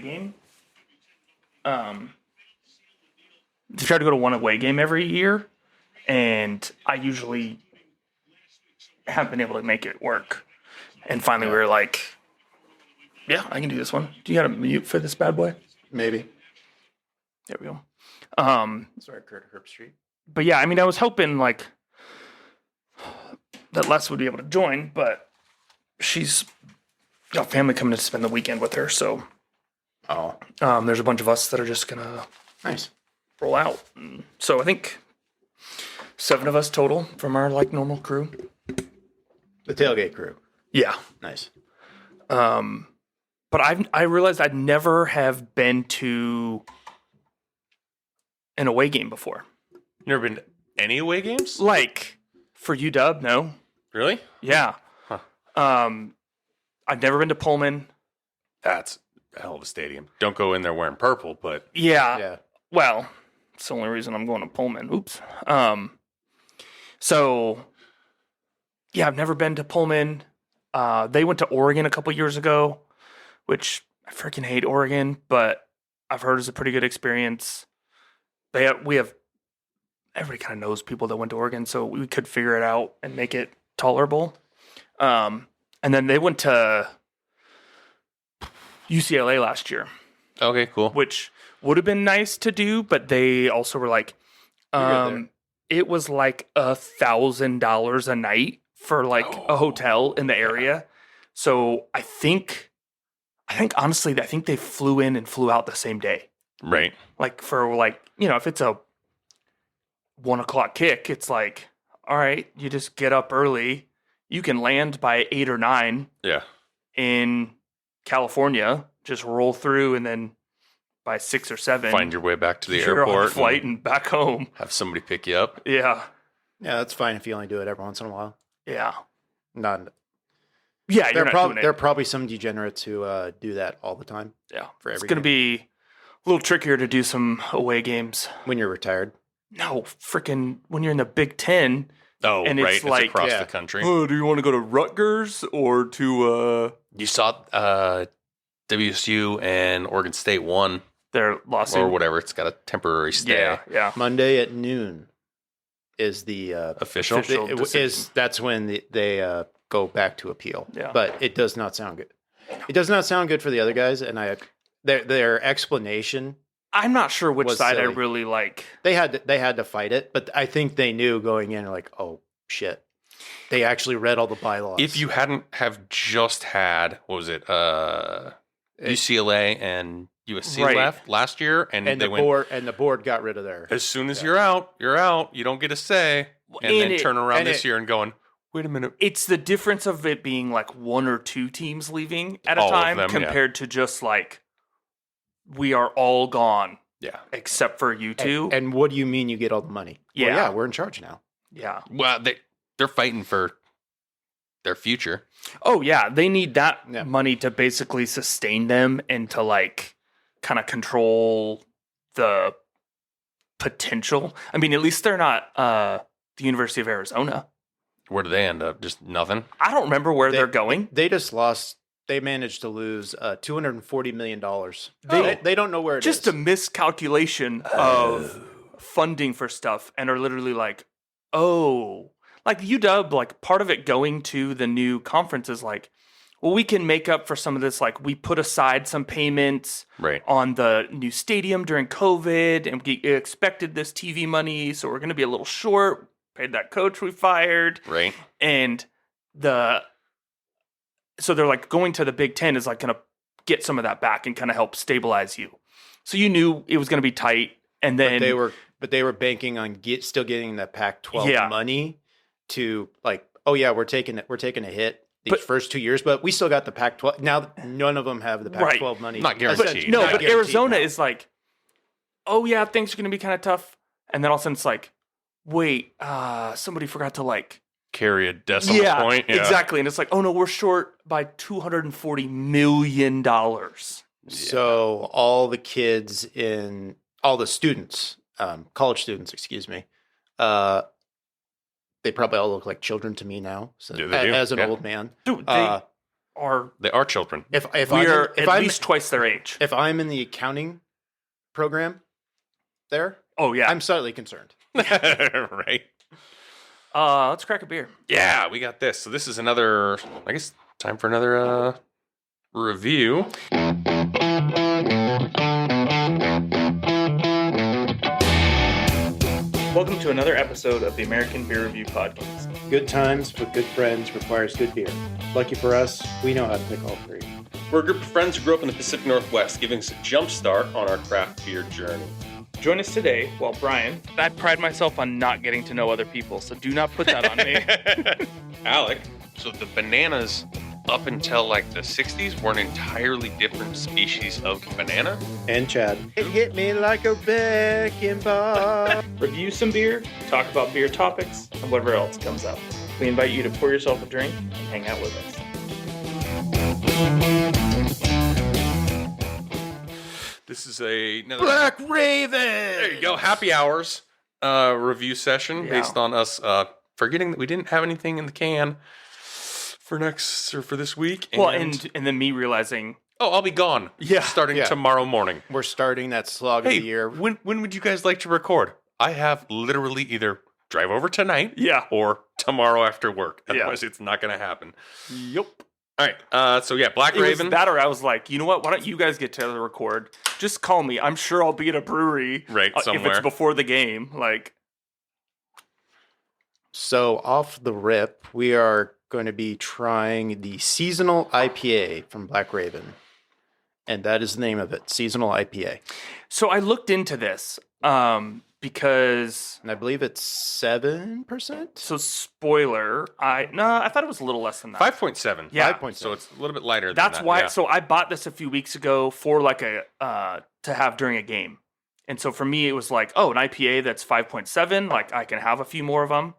away game. They try to go to one away game every year, and I usually haven't been able to make it work. And finally, we were like, "Yeah, I can do this one." Do you got a mute for this bad boy? Maybe. There we go. Sorry, Kurt Herb Street. But yeah, I mean, I was hoping like that Les would be able to join, but she's got family coming to spend the weekend with her, so there's a bunch of us that are just gonna roll out. So I think 7 of us total from our like normal crew. The tailgate crew. Yeah, Nice. but I realized I'd never have been to an away game before. You never been to any away games? Like for UW, no. Really? Yeah. Huh. I've never been to Pullman. That's a hell of a stadium. Don't go in there wearing purple, but Yeah. Well, it's the only reason I'm going to Pullman. Oops. So yeah, I've never been to Pullman. They went to Oregon a couple years ago, which I freaking hate Oregon, but I've heard is a pretty good experience. Everybody kind of knows people that went to Oregon, so we could figure it out and make it tolerable. And then they went to UCLA last year, okay, cool. which would have been nice to do, but they also were like, it was like $1,000 a night for like a hotel in the area. So I think honestly, they flew in and flew out the same day. Right. Like for like, if it's a 1 o'clock kick, it's like, all right, you just get up early. You can land by 8 or 9 Yeah. in California, just roll through, and then by 6 or 7, Find your way back to the you're on a airport. flight and back home. Have somebody pick you up. Yeah. Yeah, that's fine if you only do it every once in a while. Yeah. Not. Yeah, There you're not doing it. are probably some degenerates who do that all the time. Yeah. For It's every going to game. be a little trickier to do some away games. When you're retired. No, freaking when you're in the Big Ten. Oh, And right. it's It's like- across Yeah. the country. Oh, do you want to go to Rutgers or to You saw WSU and Oregon State won their lawsuit? or whatever. It's got a temporary stay. Yeah. Monday at noon is the Official? that's when they go back to appeal. Yeah. But it does not sound good. It does not sound good for the other guys, and their explanation. I'm not sure which Was side I silly. really like. They had to fight it, but I think they knew going in like, oh shit, they actually read all the bylaws. If you hadn't have just had, what was it, UCLA and USC Right. left last year, and they the board got rid of their. as soon as you're out, you don't get a say, and And then it- turn around and this it- year and going, wait a minute. It's the difference of it being like 1 or 2 teams leaving at a All of time them, yeah. compared to just like we are all gone Yeah. except for you two. And what do you mean you get all the money? Yeah. Well, yeah, we're in charge now. Yeah. Well, they're fighting for their future. Oh yeah, they need that Yeah. money to basically sustain them and to like kind of control the potential. I mean, at least they're not the University of Arizona. Where do they end up? Just nothing? I don't remember where they're going. They just lost. They managed to lose $240 million. They- They don't know where it is. Just a miscalculation of funding for stuff, and are literally like, oh, like UW, like part of it going to the new conference is like, well, we can make up for some of this. Like we put aside some payments Right. on the new stadium during COVID, and we expected this TV money, so we're going to be a little short. Paid that coach we fired, Right. and so they're like going to the Big Ten is like going to get some of that back and kind of help stabilize you. So you knew it was going to be tight, and then but they were banking on still getting the Pac-12 Yeah. money to like, oh yeah, we're taking a hit these But- first 2 years, but we still got the Pac-12. Now none of them have the Pac-12 money. Not guaranteed. no, Not but guaranteed Arizona now. is like, oh yeah, things are going to be kind of tough, and then all of a sudden it's like, wait, somebody forgot to like. Carry a decimal point. Yeah. Exactly. And it's like, oh no, we're short by $240 million. So all the students, college students, excuse me, they probably all look like children to me now. So, Yeah, they do. as an Yeah. old man, Dude, they They are children. If we I'm are in, if at I'm, least twice their age. if I'm in the accounting program there, Oh yeah. I'm slightly concerned. Right. Let's crack a beer. Yeah, we got this. So this is another, I guess, time for another review. Welcome to another episode of the American Beer Review Podcast. Good times with good friends requires good beer. Lucky for us, we know how to pick all three. We're a group of friends who grew up in the Pacific Northwest, giving us a jump start on our craft beer journey. Join us today while Brian, I pride myself on not getting to know other people, so do not put that on me. Alec. So the bananas up until like the 60s were an entirely different species of banana. And Chad. It hit me like a wrecking ball. Review some beer, talk about beer topics, and whatever else comes up. We invite you to pour yourself a drink and hang out with us. This is another Black Raven! There you go. Happy hours review session based on us forgetting that we didn't have anything in the can for this week. And then me realizing, I'll be gone. Yeah. Starting tomorrow morning. We're starting that slog of the year. When would you guys like to record? I have literally either drive over tonight or tomorrow after work. Otherwise, it's not going to happen. Yep. All right. Black It Raven. was that, or I was like, you know what? Why don't you guys get to record? Just call me. I'm sure I'll be at a brewery. Right, somewhere. If it's before the game. So off the rip, we are going to be trying the seasonal IPA from Black Raven. And that is the name of it, seasonal IPA. So I looked into this because... And I believe it's 7%? So spoiler, I thought it was a little less than that. 5.7. Yeah. 5.7. So it's a little bit lighter than That's that. why. Yeah. So I bought this a few weeks ago for to have during a game. And so for me, it was like, an IPA that's 5.7. Like I can have a few more of them.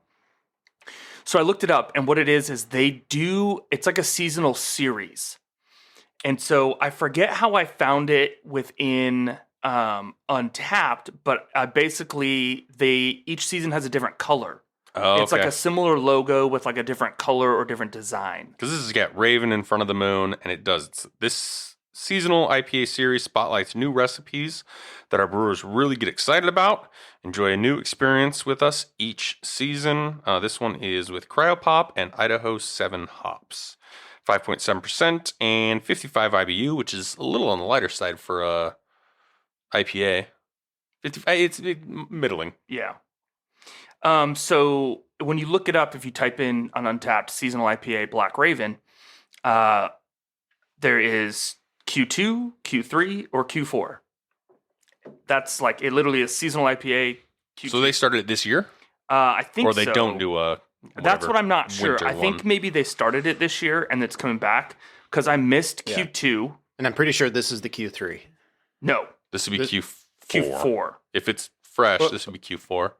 So I looked it up, and what it is it's like a seasonal series. And so I forget how I found it within Untapped, but basically each season has a different color. Oh, it's like a similar logo with like a different color or different design. Because this has got Raven in front of the moon, and it does. This seasonal IPA series spotlights new recipes that our brewers really get excited about. Enjoy a new experience with us each season. This one is with Cryopop and Idaho 7 hops. 5.7% and 55 IBU, which is a little on the lighter side for IPA. It's middling. Yeah. So when you look it up, if you type in on Untapped seasonal IPA Black Raven, there is Q2, Q3, or Q4. That's like it literally is seasonal IPA. Q2. So they started it this year? I think so. Or they don't do a That's what I'm not sure. I think one. maybe they started it this year and it's coming back because I missed Q2. And I'm pretty sure this is the Q3. No. This would be Q4. Q4. If it's fresh, this would be Q4.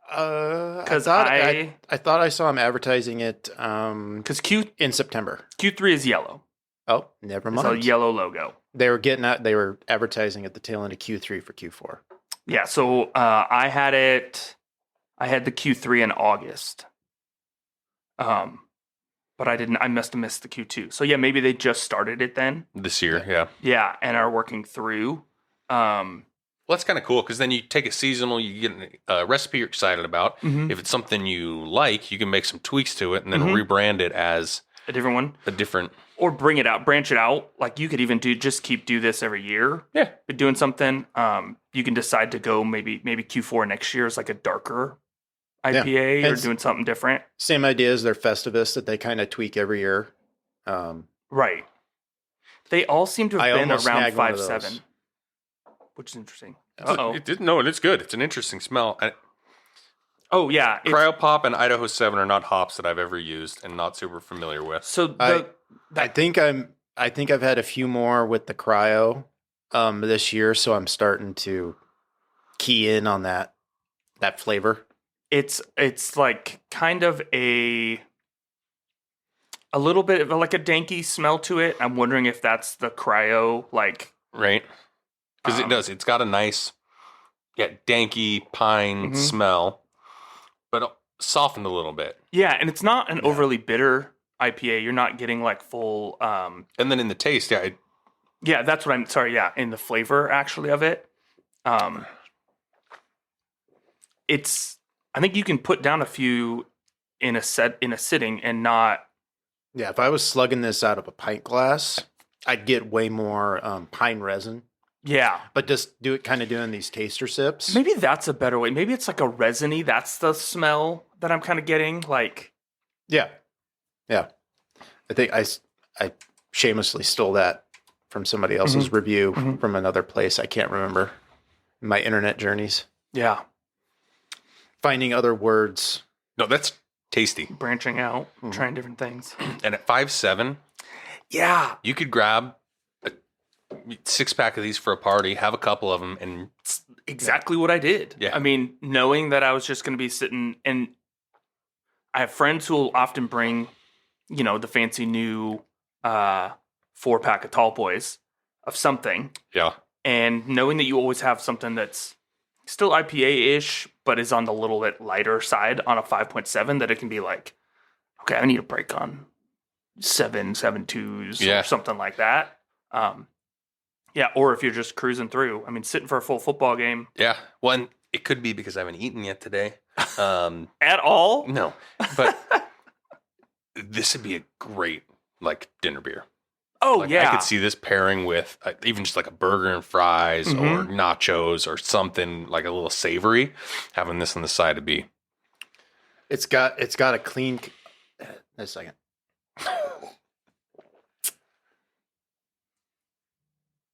Because I thought I saw him advertising it because in September. Q3 is yellow. Oh, never It's mind. a yellow logo. They were advertising at the tail end of Q3 for Q4. Yeah, so I had the Q3 in August. But I must have missed the Q2. So yeah, maybe they just started it then. This year, yeah. Yeah, and are working through. Well, that's kind of cool because then you take it seasonal, you get a recipe you're excited about. Mm-hmm. If it's something you like, you can make some tweaks to it and then rebrand it as a different one. a different... Or branch it out. Like you could even do this every year. Yeah. But doing something, you can decide to go maybe Q4 next year is like a darker IPA or doing something different. Same idea as their Festivus that they kind of tweak every year. Right. They all seem to have been around 5.7, which is interesting. It's good. It's an interesting smell. Oh yeah, Cryopop and Idaho 7 are not hops that I've ever used and not super familiar with. So I think I've had a few more with the cryo this year, so I'm starting to key in on that flavor. It's like kind of a little bit of like a danky smell to it. I'm wondering if that's the cryo right, because it does. It's got a nice danky pine smell, but softened a little bit. Yeah, and it's not an overly bitter IPA. You're not getting like full. And then in the taste, Yeah, that's what I'm. Sorry, yeah, in the flavor actually of it. It's. I think you can put down a few in a sitting and not. Yeah, if I was slugging this out of a pint glass, I'd get way more pine resin. Yeah, But just doing these taster sips. maybe that's a better way. Maybe it's like a resiny. That's the smell that I'm kind of getting. Like, Yeah. Yeah. I think I shamelessly stole that from somebody else's review from another place. I can't remember. My internet journeys. yeah, Finding other words. no, that's tasty. branching out, trying different things. And at 5'7", Yeah, you could grab a 6-pack of these for a party, have a couple of them, and exactly what I did. Yeah. I mean, knowing that I was just going to be sitting, and I have friends who will often bring, the fancy new 4-pack of tall boys of something. yeah. And knowing that you always have something that's still IPA-ish, but is on the little bit lighter side on a 5.7, that it can be like, okay, I need a break on 7.2s Yeah. or something like that. Yeah, or if you're just cruising through. I mean, sitting for a full football game. Yeah. Well, and it could be because I haven't eaten yet today. At all? No, but this would be a great dinner beer. Oh, I could see this pairing with even just like a burger and fries or nachos or something like a little savory. Having this on the side would be. It's got a clean. A second.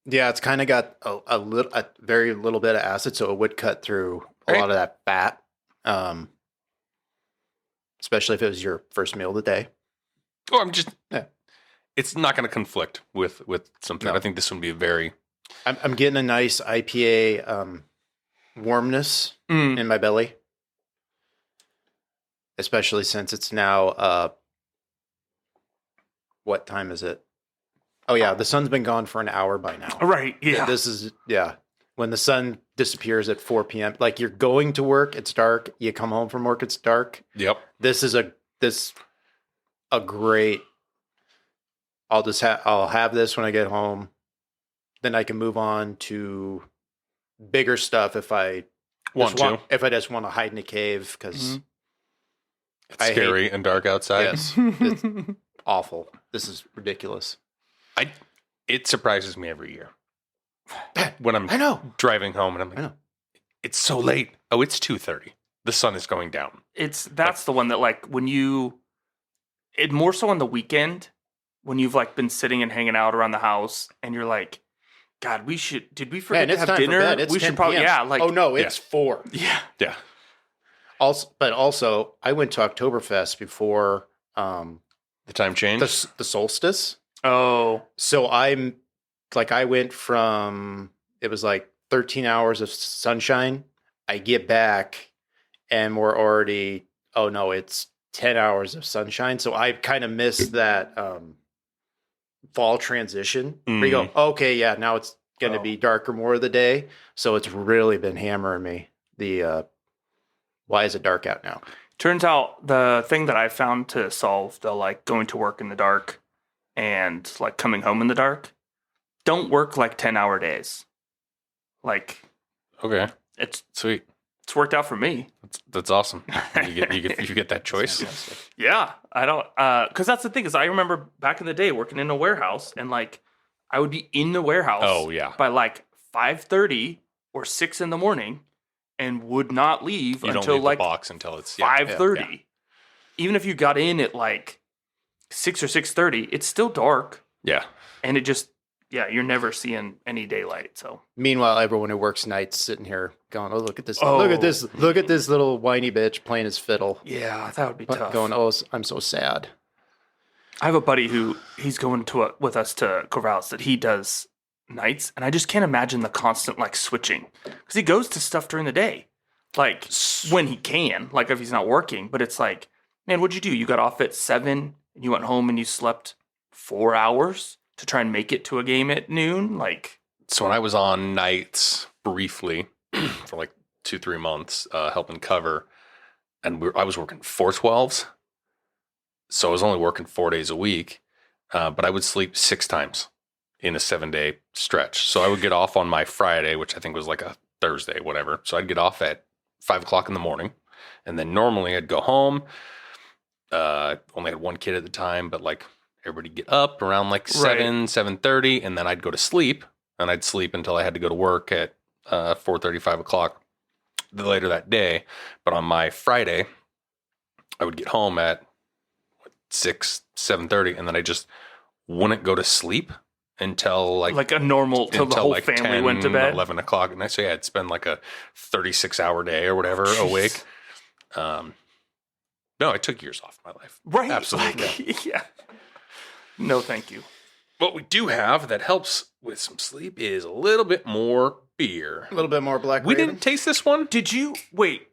Yeah, it's kind of got a very little bit of acid, so it would cut through a lot of that fat. Especially if it was your first meal of the day. Oh, it's not going to conflict with something. No. I think this would be a very. I'm getting a nice IPA warmness in my belly, especially since it's now. What time is it? Oh yeah, the sun's been gone for an hour by now. Right. Yeah. This is when the sun disappears at 4 p.m. Like you're going to work, it's dark. You come home from work, it's dark. Yep. This is a great. I'll have this when I get home. Then I can move on to bigger stuff if I just want to hide in a cave because it's scary and dark outside. Yes, it's awful. This is ridiculous. It surprises me every year when I'm driving home and I'm like, it's so late. Oh, it's 2:30. The sun is going down. That's the one that when it more so on the weekend. When you've been sitting and hanging out around the house and you're like, God, did we forget to have dinner? We should probably, oh no, it's 4. Yeah. Yeah. Also, I went to Oktoberfest before the time change, the solstice. Oh. So I went from, it was 13 hours of sunshine. I get back and we're already, oh no, it's 10 hours of sunshine. So I kind of missed that fall transition where you go, okay, yeah, now it's going to be darker more of the day. So it's really been hammering me. Why is it dark out now? Turns out the thing that I found to solve the going to work in the dark and coming home in the dark, don't work 10-hour days. Okay, it's sweet. It's worked out for me. That's awesome. You get that choice. Yeah, I don't because that's the thing is I remember back in the day working in a warehouse and I would be in the warehouse. Oh yeah. By 5:30 or 6 in the morning, and would not leave you until don't leave the box until it's 5:30. Yeah. Even if you got in at 6 or 6:30, it's still dark. Yeah, and it just you're never seeing any daylight. So meanwhile, everyone who works nights sitting here going, "Oh, look at this! Look at this little whiny bitch playing his fiddle." Yeah, that would be tough. Going, "Oh, I'm so sad." I have a buddy who he's going with us to Corvallis that he does nights, and I just can't imagine the constant switching because he goes to stuff during the day, when he can, if he's not working. But it's man, what'd you do? You got off at 7 and you went home and you slept 4 hours to try and make it to a game at noon. So when I was on nights briefly for 2-3 months, helping cover, and I was working 4/12s. So I was only working 4 days a week, but I would sleep 6 times in a 7-day stretch. So I would get off on my Friday, which I think was like a Thursday, whatever. So I'd get off at 5 o'clock in the morning. And then normally I'd go home. Only had one kid at the time, but like everybody get up around like 7:30, and then I'd go to sleep, and I'd sleep until I had to go to work at 4:30, 5 o'clock later that day. But on my Friday, I would get home at 7:30, and then I just wouldn't go to sleep until like a normal till the whole like family 10, went to bed. 11 o'clock, and so I'd spend like a 36-hour day or whatever awake. No, I took years off my life. Right. Absolutely. Like, yeah. No, thank you. What we do have that helps with some sleep is a little bit more beer. A little bit more Black We Raven. didn't taste this one. Did you wait?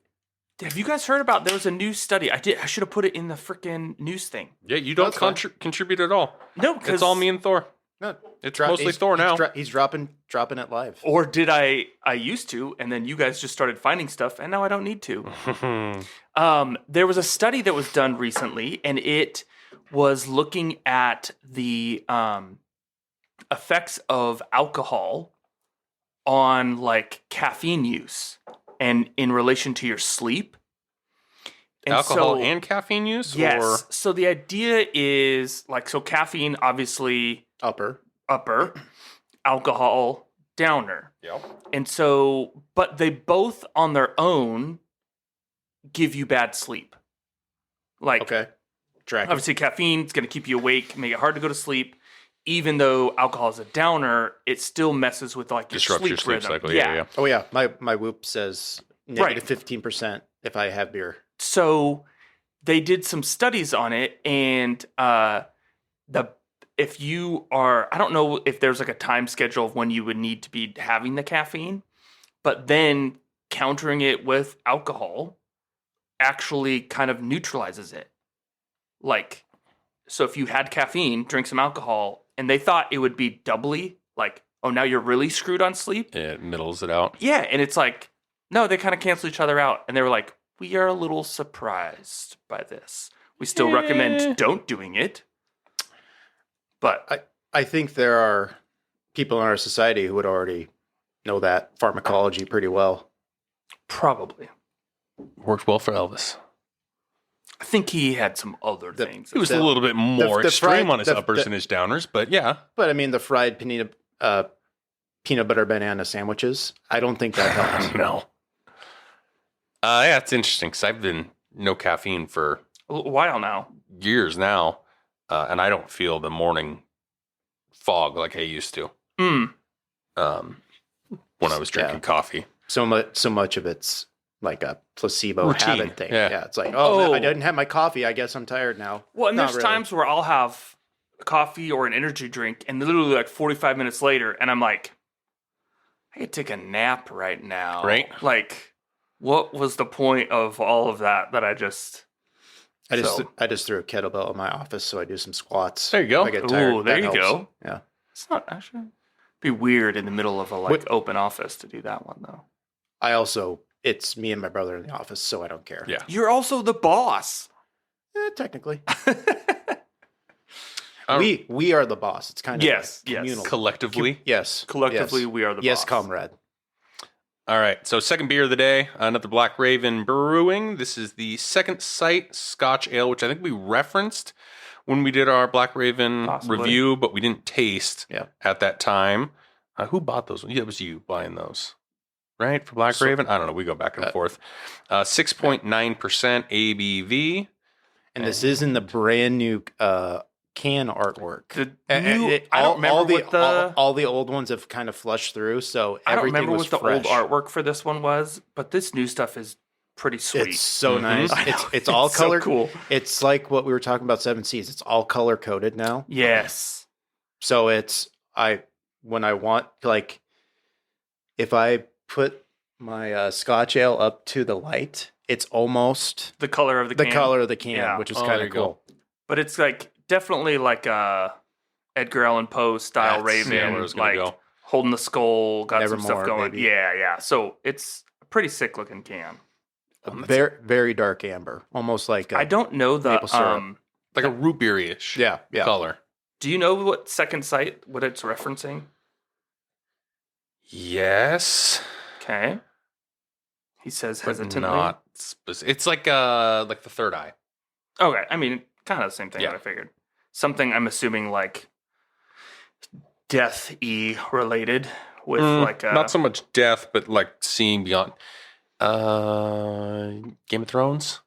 Have you guys heard about? There was a new study. I should have put it in the freaking news thing. Yeah, you don't That's fine. contribute at all. No, because It's all me and Thor. No, It's mostly Thor now. He's dropping it live. Or did I used to, and then you guys just started finding stuff, and now I don't need to. There was a study that was done recently, and it was looking at the effects of alcohol on like caffeine use and in relation to your sleep. And Alcohol and caffeine use? Yes. Or? So the idea is like, so caffeine, obviously upper, alcohol downer. Yep. And so, but they both on their own give you bad sleep. Like, Okay. Track. obviously caffeine is going to keep you awake, make it hard to go to sleep. Even though alcohol is a downer, it still messes with like your Disrupts sleep your sleep rhythm. cycle. Yeah. Oh yeah, my Whoop says negative 15% if I have beer. So they did some studies on it, and if you are, I don't know if there's like a time schedule of when you would need to be having the caffeine, but then countering it with alcohol actually kind of neutralizes it. Like, so if you had caffeine, drink some alcohol, and they thought it would be doubly like, oh, now you're really screwed on sleep. It middles it out. Yeah, and it's like, no, they kind of cancel each other out, and they were like, we are a little surprised by this. We still recommend don't doing it. But I think there are people in our society who would already know that pharmacology pretty well. probably. Worked well for Elvis. I think he had some other things. He was a little bit more the extreme fried- on his uppers and his downers, but yeah. But I mean, the fried peanut butter banana sandwiches, I don't think that helps. No. Yeah, it's interesting because I've been no caffeine for a while now. years now, and I don't feel the morning fog like I used to. When I was drinking coffee. So much of it's like a placebo Routine. habit thing. Yeah. It's like, Oh. I didn't have my coffee. I guess I'm tired now. Well, and Not there's really. times where I'll have coffee or an energy drink, and literally like 45 minutes later, and I'm like, I could take a nap right now. Right. Like, what was the point of all of that I just... I So- just threw a kettlebell in my office, so I do some squats. There you go. I get tired. Ooh, there That you helps. go. Yeah. It's not actually... be weird in the middle of a like What- open office to do that one, though. It's me and my brother in the office, so I don't care. Yeah. You're also the boss. Technically. Um, we are the boss. It's kind of Yes, like yes. communal. Collectively. Yes. Collectively, yes. we are the Yes, boss. comrade. All right, so second beer of the day, another Black Raven Brewing. This is the Second Sight Scotch Ale, which I think we referenced when we did our Black Raven Possibly. review, but we didn't taste Yeah. at that time. Who bought those? Yeah, it was you buying those, right? For Black Raven? I don't know. We go back and forth. 6.9% ABV. And this is in the brand new can artwork. The And new, it- I don't remember what the... all the old ones have kind of flushed through, so I don't everything remember was what the fresh. old artwork for this one was, but this new stuff is pretty sweet. It's so Mhm. nice. I know. It's all so color. cool. It's like what we were talking about 7 Seas. It's all color coded now. Yes. So when I want, like, if I put my Scotch ale up to the light, it's almost The color of the the can. color of the can, Yeah. which is Oh, kind there of you go. cool. But it's like definitely like a Edgar Allan Poe style That's- Raven, Yeah, where it was going like to go. holding the skull, got some Nevermore, stuff going. baby. Yeah. So it's a pretty sick looking can. Very, very dark amber, almost like I don't know the maple syrup. like a root beer-ish Yeah. color. Do you know what second sight, what it's referencing? Yes. Okay. He says But hesitantly. not it's like the third eye. Okay, I mean, kind of the same thing Yeah. that I figured. Something I'm assuming like death-y related with like not so much death, but like seeing beyond. Game of Thrones.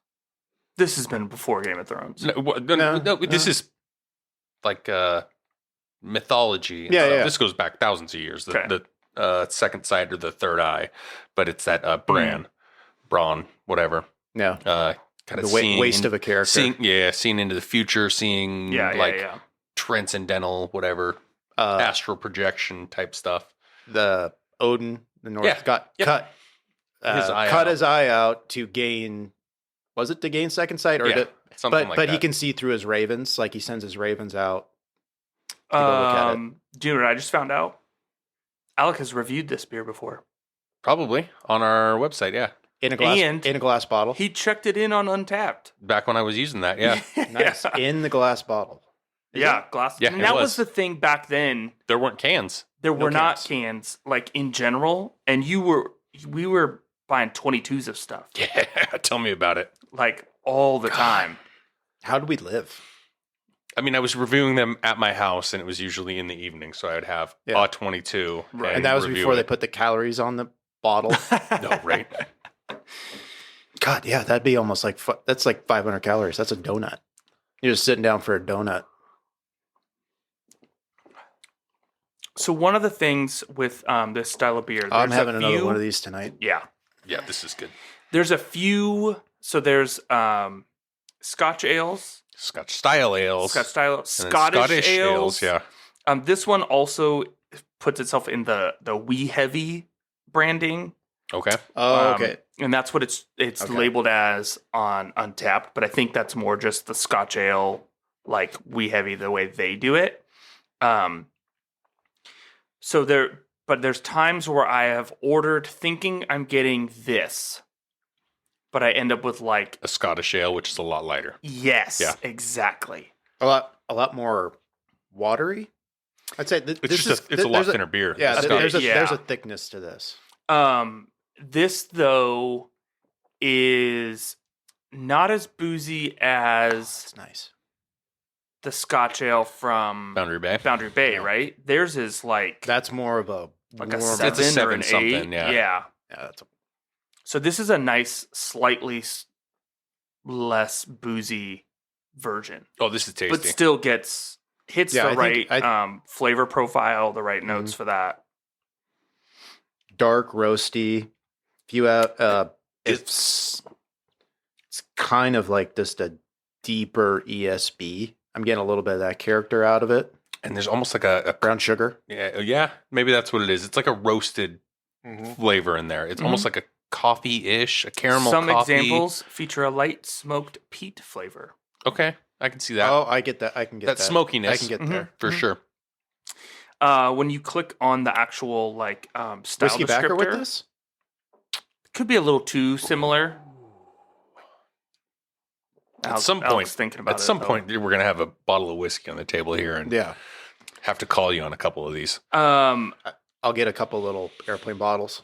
This has been before Game of Thrones. No, this is like mythology. And Yeah, stuff. yeah. This goes back thousands of years. Okay. The second sight or the third eye, but it's that Braun, whatever. Yeah. Kind of the waste of a character. Seeing into the future, seeing transcendental, whatever, astral projection type stuff. The Odin, the North cut his eye out to gain. Was it to gain second sight, or something like that? But he can see through his ravens. Like he sends his ravens out to go look at it. Do you know what I just found out? Alec has reviewed this beer before. Probably on our website, yeah. In a glass bottle. He checked it in on Untapped. Back when I was using that, yeah. Nice. In the glass bottle. Glass. Yeah, and that was the thing back then. There weren't cans. There were not cans, like in general, and we were buying 22s of stuff. Yeah, tell me about it. Like all the time. How did we live? I mean, I was reviewing them at my house, and it was usually in the evening, so I would have a 22. Right. And that was before they put the calories on the bottle. No, right? God, yeah, that'd be almost like that's like 500 calories. That's a donut. You're just sitting down for a donut. So one of the things with this style of beer, I'm having another one of these tonight. Yeah, this is good. There's a few. So there's Scotch ales, Scotch style ales, Scottish ales. Yeah. This one also puts itself in the wee heavy branding. Okay. Oh, okay. And that's what it's labeled as on Untapped, but I think that's more just the Scotch ale, like wee heavy, the way they do it. So there's times where I have ordered thinking I'm getting this, but I end up with like a Scottish ale, which is a lot lighter. Yes, exactly. A lot more watery. I'd say it's a lot thinner beer. Yeah, there's a thickness to this. This though is not as boozy as That's nice. The Scotch ale from Boundary Bay, right? Theirs is like that's more of a like a 7 or an 8. Yeah. So this is a nice, slightly less boozy version. Oh, this is tasty, but still hits the right flavor profile, the right notes for that. Dark, roasty. If you have, it's kind of like just a deeper ESB. I'm getting a little bit of that character out of it. And there's almost like a brown sugar. Yeah, maybe that's what it is. It's like a roasted flavor in there. It's almost like a coffee-ish, a caramel Some coffee. examples feature a light smoked peat flavor. Okay, I can see that. Oh, I get that. I can get that. That smokiness. I can get there. For sure. When you click on the actual style Whiskey descriptor, backer with this? Could be a little too similar. At some point, we're gonna have a bottle of whiskey on the table here, and have to call you on a couple of these. I'll get a couple little airplane bottles.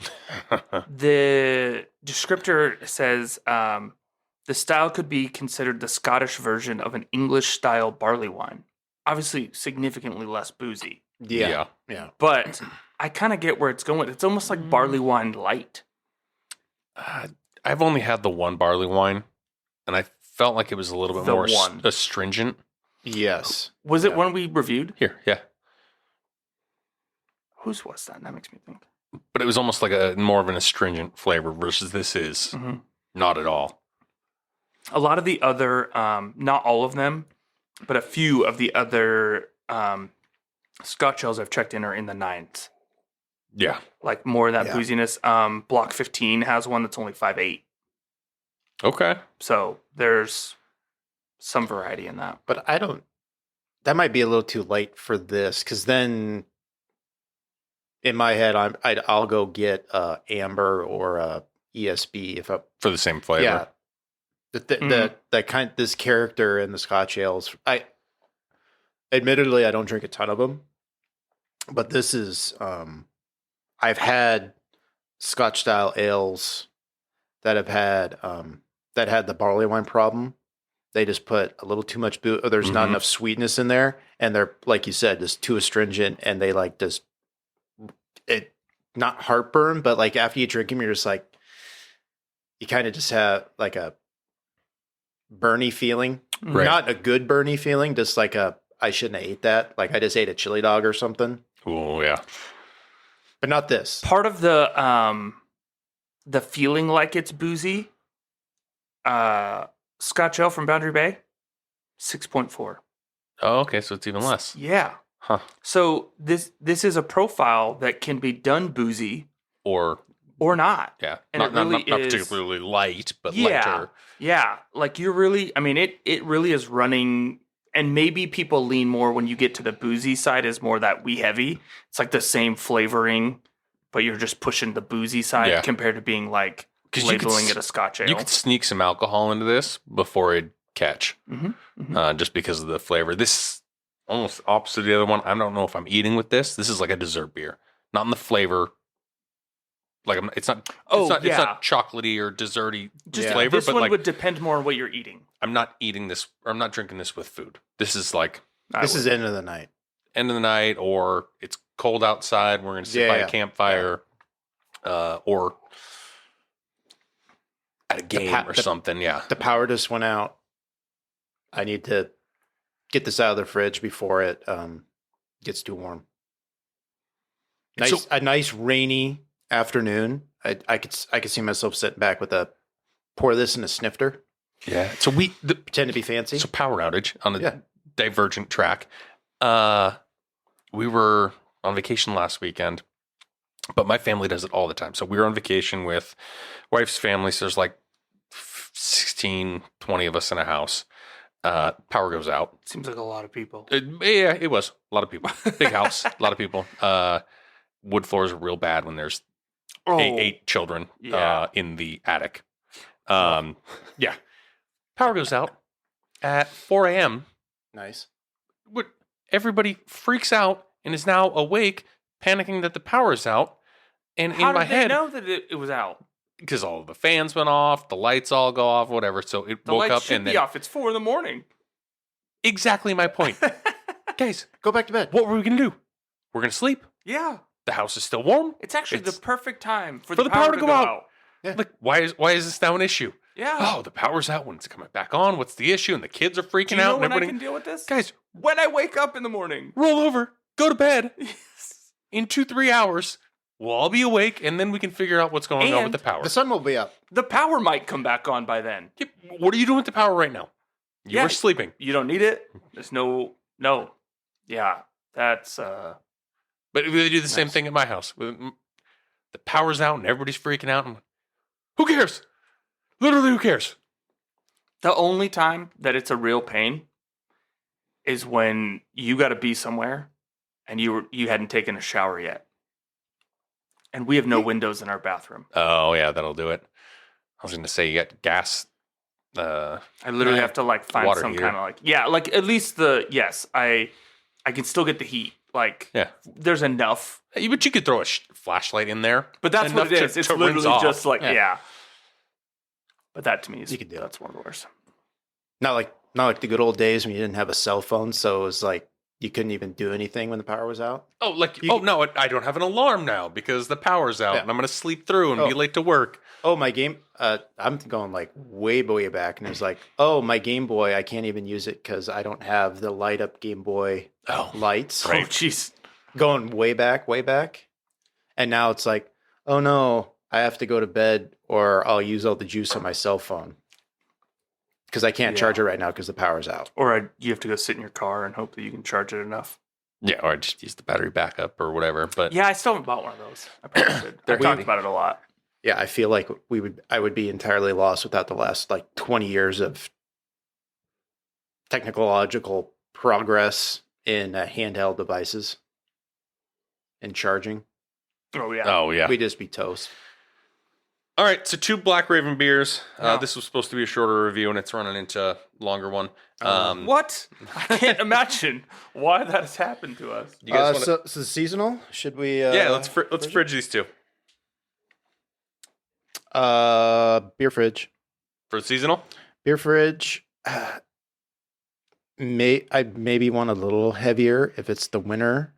The descriptor says the style could be considered the Scottish version of an English style barley wine. Obviously, significantly less boozy. Yeah. But I kind of get where it's going. It's almost like barley wine light. I've only had the one barley wine, and I felt like it was a little bit more astringent. Yes. Was it one we reviewed? Here, yeah. Whose was that? That makes me think. But it was almost like a more of an astringent flavor versus this is not at all. A lot of the other, not all of them, but a few of the other Scotch ales I've checked in are in the 9s. Yeah. Like more of that booziness. Block 15 has one that's only 5.8. Okay. So there's some variety in that. But that might be a little too light for this, because then in my head, I'll go get amber or ESB for the same flavor. Yeah, This character in the Scotch ales. Admittedly, I don't drink a ton of them, but this is. I've had Scotch style ales that have had that had the barley wine problem. They just put a little too much booze, or there's not enough sweetness in there, and they're, like you said, just too astringent, and they like just it not heartburn, but like after you drink them, you're just like you kind of just have like a burny feeling, Right. Not a good burny feeling, just like I shouldn't have ate that, like I just ate a chili dog or something. Oh yeah, but not this. Part of the feeling like it's boozy. Scotch ale from Boundary Bay, 6.4. Oh, okay, so it's even less. Yeah. Huh. So this is a profile that can be done boozy Or not. yeah, And not, it really not is, particularly light, but yeah, lighter. Yeah. Like you're really, I mean, it really is running, and maybe people lean more when you get to the boozy side is more that wee heavy. It's like the same flavoring, but you're just pushing the boozy side compared to being like labeling it a Scotch ale. You could sneak some alcohol into this before it'd catch, just because of the flavor. This almost opposite of the other one. I don't know if I'm eating with this. This is like a dessert beer, not in the flavor. Like it's not. It's not chocolatey or desserty flavor. This but one like, would depend more on what you're eating. I'm not eating this. Or I'm not drinking this with food. This is like this is end of the night. End of the night, or it's cold outside. We're gonna sit by a campfire, or at a game or something. Yeah, the power just went out. I need to get this out of the fridge before it gets too warm. A nice rainy afternoon. I could see myself sitting back with pour this in a snifter. Yeah. So pretend to be fancy. So power outage on a divergent track. We were on vacation last weekend, but my family does it all the time. So we were on vacation with wife's family. So there's like 16, 20 of us in a house. Power goes out. Seems like a lot of people. It was a lot of people. Big house, a lot of people. Wood floors are real bad when there's eight children in the attic. Yeah. Power goes out at 4 a.m. Nice. Everybody freaks out and is now awake, panicking that the power is out. And How in my did they head, know that it was out? Because all the fans went off, the lights all go off, whatever. So it The woke lights up should and be then off. It's 4 a.m. exactly my point. Guys, go back to bed. What were we gonna do? We're gonna sleep. Yeah. The house is still warm. It's actually the perfect time for the power to go out. Yeah. Like, why is this now an issue? Yeah. Oh, the power's out. When it's coming back on, what's the issue? And the kids are freaking Do you know out. when I can deal with this? Guys, when I wake up in the morning. Roll over. Go to bed. In 2-3 hours, we'll all be awake, and then we can figure out what's going on with the power. The sun will be up. The power might come back on by then. What are you doing with the power right now? You were sleeping. You don't need it. There's no. Yeah, that's. But they do the same thing at my house. The power's out, and everybody's freaking out. And who cares? Literally, who cares? The only time that it's a real pain is when you got to be somewhere, and you hadn't taken a shower yet. And we have no windows in our bathroom. Oh, yeah, that'll do it. I was going to say, you got gas. I literally have to find some kind of at least I can still get the heat. There's enough. But you could throw a flashlight in there. But that's what it is. It's literally just But that to me is, you could do that's one of the worst. Not like the good old days when you didn't have a cell phone, so it was like you couldn't even do anything when the power was out. Oh, no, I don't have an alarm now because the power's out, and I'm going to sleep through and be late to work. Oh, my game. I'm going way back, and it was like, oh, my Game Boy, I can't even use it because I don't have the light up Game Boy lights. Right. Oh, jeez. Going way back. And now it's like, oh no, I have to go to bed or I'll use all the juice on my cell phone because I can't charge it right now because the power's out. Or you have to go sit in your car and hope that you can charge it enough. Yeah, or just use the battery backup or whatever. But yeah, I still haven't bought one of those. I probably should. I've talked about it a lot. Yeah, I feel like I would be entirely lost without the last 20 years of technological progress in handheld devices and charging. Oh yeah. We'd just be toast. All right, so 2 Black Raven beers. This was supposed to be a shorter review, and it's running into a longer one. What? I can't imagine why that has happened to us. You guys so seasonal? Should we? Yeah, let's fridge these 2. Beer fridge. For seasonal? Beer fridge. I maybe want a little heavier if it's the winter.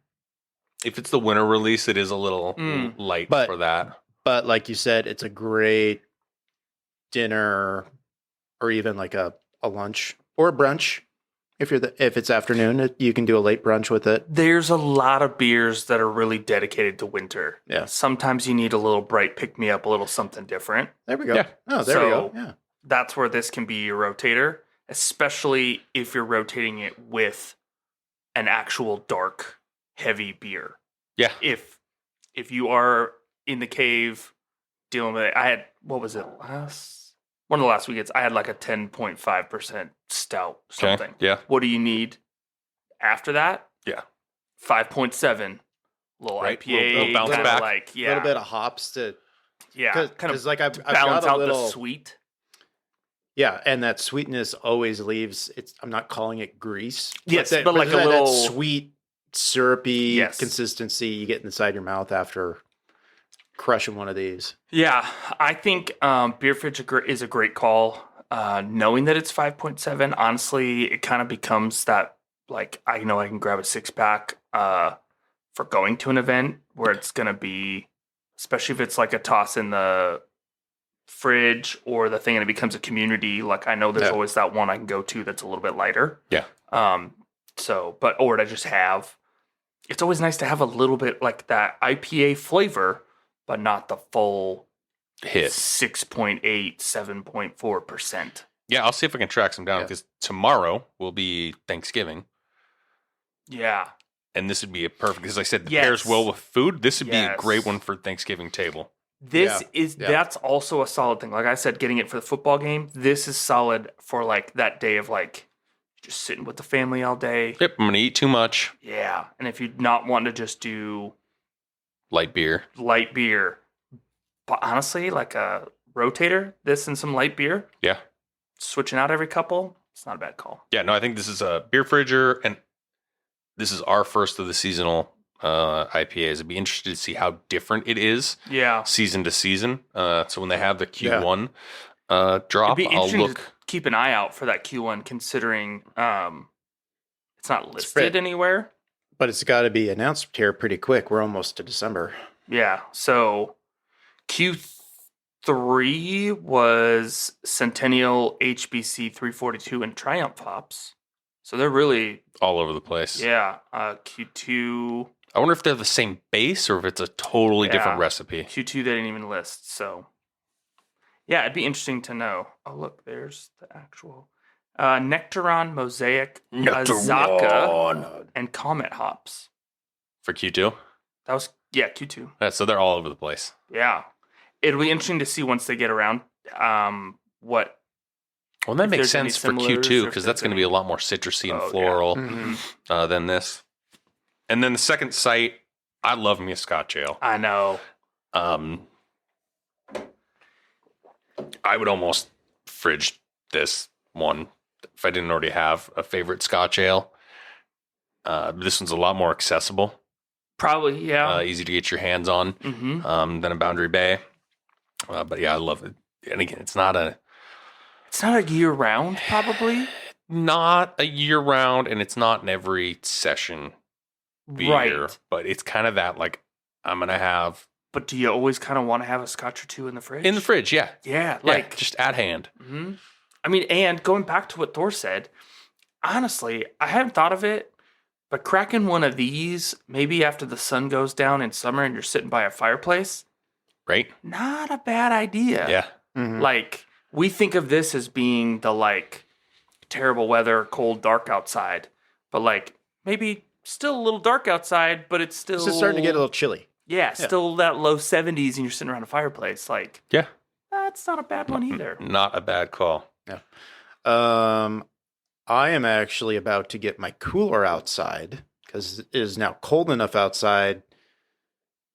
If it's the winter release, it is a little light for that. But like you said, it's a great dinner or even like a lunch or a brunch. If it's afternoon, you can do a late brunch with it. There's a lot of beers that are really dedicated to winter. Yeah. Sometimes you need a little bright pick-me-up, a little something different. There we go. Yeah. Oh, there we go. Yeah. That's where this can be your rotator, especially if you're rotating it with an actual dark, heavy beer. Yeah. If you are in the cave dealing with it, I had, what was it, one of the last weekends, I had like a 10.5% stout something. Okay. Yeah. What do you need after that? Yeah. 5.7. Little Right. IPA. Little bounce kinda back. Like, A little bit of hops to kind of like I've balance got a out little, the sweet. Yeah, and that sweetness always leaves. I'm not calling it grease. Yes, but like a little that sweet, syrupy Yes. consistency you get inside your mouth after crushing one of these. Yeah, I think beer fridge is a great call. Knowing that it's 5.7, honestly, it kind of becomes that, like, I know I can grab a 6-pack for going to an event where it's going to be, especially if it's like a toss in the fridge or the thing and it becomes a community. Like, I know there's always that one I can go to that's a little bit lighter. Yeah. Or to just have, it's always nice to have a little bit like that IPA flavor, but not the full Hit 6.8, 7.4%. Yeah, I'll see if I can track some down because tomorrow will be Thanksgiving. Yeah. And this would be a perfect, because I said it Yes. pairs well with food. This would be a Yes. great one for Thanksgiving table. That's also a solid thing. Like I said, getting it for the football game, this is solid for like that day of like just sitting with the family all day. Yep, I'm going to eat too much. Yeah. And if you're not wanting to just do Light beer. But honestly, like a rotator, this and some light beer, Yeah. switching out every couple, it's not a bad call. Yeah, no, I think this is a beer fridger, and this is our first of the seasonal IPAs. I'd be interested to see how different it is season to season. So when they have the Q1 drop, It'd be I'll interesting look. to keep an eye out for that Q1, considering it's not listed anywhere. But it's got to be announced here pretty quick. We're almost to December. Yeah, so Q3 was Centennial, HBC 342, and Triumph hops. So they're really All over the place. Q2. I wonder if they're the same base or if it's a totally different recipe. Q2 they didn't even list. So yeah, it'd be interesting to know. Oh look, there's the actual Nectaron, Mosaic, Azaka, and Comet hops. For Q2? That was Q2. Yeah, so they're all over the place. Yeah. It'll be interesting to see once they get around what. Well, that makes there's any sense for similars Q2 or because if that's going to be a lot more citrusy and floral than this. And then the second site, I love me a Scotch ale. I know. I would almost fridge this one if I didn't already have a favorite Scotch ale. This one's a lot more accessible. Probably, yeah. Easy to get your hands on than a Boundary Bay. But yeah, I love it. And again, it's not a year round, probably. Not a year round, and it's not in every session beer. Right. But it's kind of that, like, I'm going to have. But do you always kind of want to have a Scotch or two in the fridge? In the fridge, yeah. Yeah, like. Just at hand. Mm-hmm. I mean, and going back to what Thor said, honestly, I hadn't thought of it, but cracking one of these, maybe after the sun goes down in summer and you're sitting by a fireplace. Right? Not a bad idea. Yeah. Mm-hmm. Like, we think of this as being the, like, terrible weather, cold, dark outside. But, like, maybe still a little dark outside, but it's still... It's just starting to get a little chilly. Yeah, still that low 70s and you're sitting around a fireplace. Like, yeah, that's not a bad one either. Not a bad call. Yeah. I am actually about to get my cooler outside because it is now cold enough outside.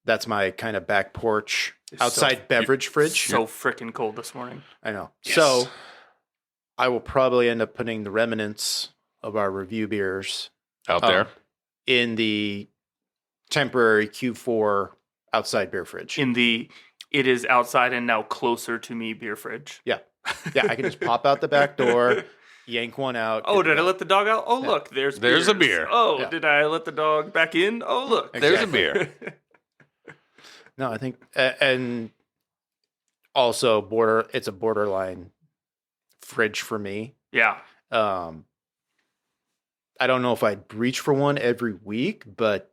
That's my kind of back porch outside beverage fridge. So freaking cold this morning. I know. Yes. So I will probably end up putting the remnants of our review beers Out there. in the temporary Q4 outside beer fridge. It is outside and now closer to me beer fridge. Yeah, I can just pop out the back door, yank one out. Oh, did I let the dog out? Oh, look, there's a beers. beer. Oh, Yeah. did I let the dog back in? Oh, look, There's a beer. No, I think, and also it's a borderline fridge for me. Yeah. I don't know if I'd reach for one every week, but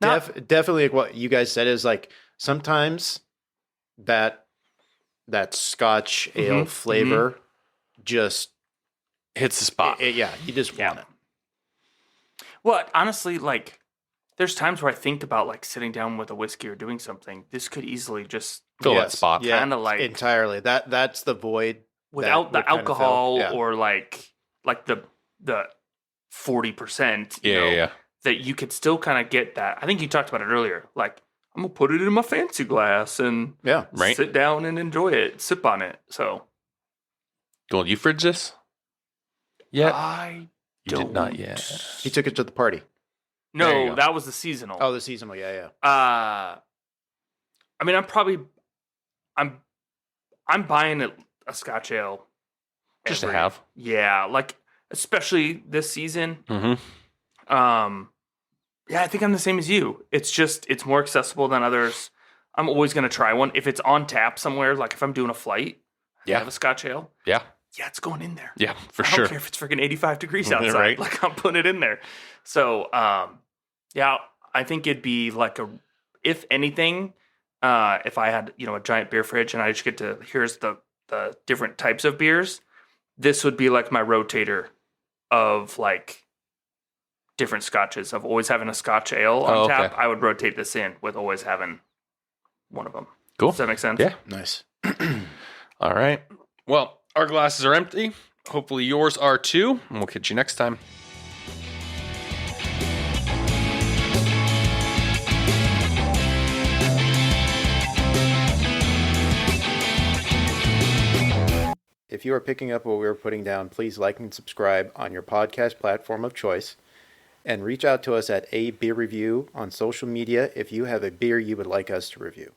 definitely like what you guys said is like sometimes that Scotch ale flavor just hits the spot. you just want it. Well, honestly, like, there's times where I think about like sitting down with a whiskey or doing something. This could easily just Fill that spot. Yeah, kind of like entirely. That's the void without that the would kind of alcohol fill. Yeah. or like the 40%. Yeah. That you could still kind of get that. I think you talked about it earlier. Like, I'm gonna put it in my fancy glass and Right. sit down and enjoy it, sip on it. So, Will you fridge this? Yeah. I You don't. did not yet. He took it to the party. There you No, go. that was the seasonal. Oh, the seasonal. Yeah. I mean, I'm buying a Scotch ale Just to have. Yeah, like especially this season. Mm-hmm. Yeah, I think I'm the same as you. It's more accessible than others. I'm always gonna try one if it's on tap somewhere. Like if I'm doing a flight, I have a Scotch ale. Yeah. Yeah, it's going in there. Yeah, for I sure. don't care if it's freaking 85 degrees Yeah, outside. right. Like I'm putting it in there. So, yeah, I think it'd be like if anything, if I had, a giant beer fridge and I just get to, here's the different types of beers, this would be like my rotator of like different scotches. Of always having a Scotch ale on tap, I would rotate this in with always having one of them. Cool. Does that make sense? Yeah. Nice. All right. Well, our glasses are empty. Hopefully yours are too. And we'll catch you next time. If you are picking up what we are putting down, please like and subscribe on your podcast platform of choice. And reach out to us at A Beer Review on social media if you have a beer you would like us to review.